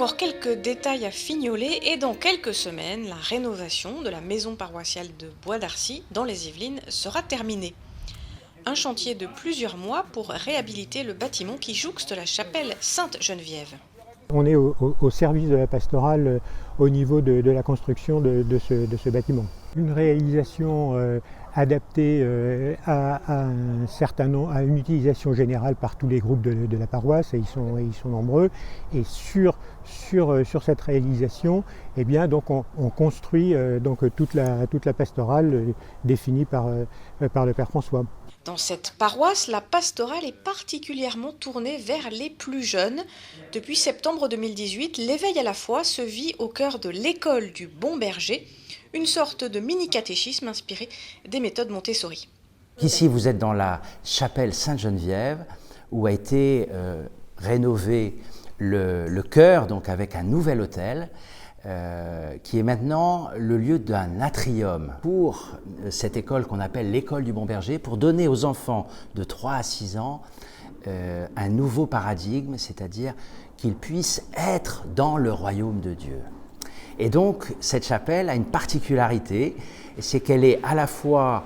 encore quelques détails à fignoler et dans quelques semaines, la rénovation de la maison paroissiale de Bois d'Arcy, dans les Yvelines, sera terminée. Un chantier de plusieurs mois pour réhabiliter le bâtiment qui jouxte la chapelle Sainte-Geneviève. On est au service de la pastorale au niveau de la construction de ce bâtiment. Une réalisation adaptée à une utilisation générale par tous les groupes de la paroisse, et ils sont nombreux. Et sur cette réalisation, eh bien, donc on construit toute la pastorale définie par le Père François. Dans cette paroisse, la pastorale est particulièrement tournée vers les plus jeunes. Depuis septembre 2018, l'éveil à la foi se vit au cœur de l'école du Bon Berger, une sorte de mini-catéchisme inspiré des méthodes Montessori. Ici, vous êtes dans la chapelle Sainte-Geneviève, où a été rénové le chœur, donc avec un nouvel autel, qui est maintenant le lieu d'un atrium pour cette école qu'on appelle l'école du Bon Berger, pour donner aux enfants de 3 à 6 ans un nouveau paradigme, c'est-à-dire qu'ils puissent être dans le royaume de Dieu. Et donc cette chapelle a une particularité, c'est qu'elle est à la fois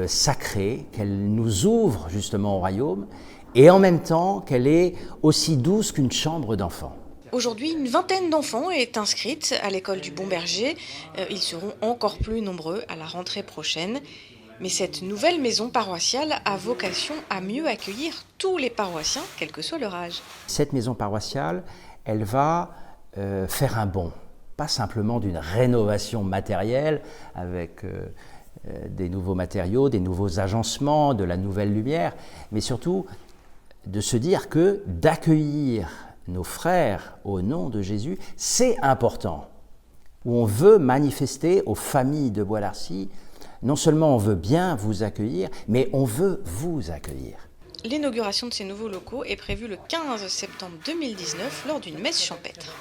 sacrée, qu'elle nous ouvre justement au royaume, et en même temps qu'elle est aussi douce qu'une chambre d'enfant. Aujourd'hui, une vingtaine d'enfants est inscrite à l'école du Bon Berger. Ils seront encore plus nombreux à la rentrée prochaine. Mais cette nouvelle maison paroissiale a vocation à mieux accueillir tous les paroissiens, quel que soit leur âge. Cette maison paroissiale, elle va faire un bond, pas simplement d'une rénovation matérielle avec des nouveaux matériaux, des nouveaux agencements, de la nouvelle lumière, mais surtout de se dire que d'accueillir nos frères au nom de Jésus, c'est important. Où on veut manifester aux familles de Bois d'Arcy, non seulement on veut bien vous accueillir, mais on veut vous accueillir. L'inauguration de ces nouveaux locaux est prévue le 15 septembre 2019 lors d'une messe champêtre.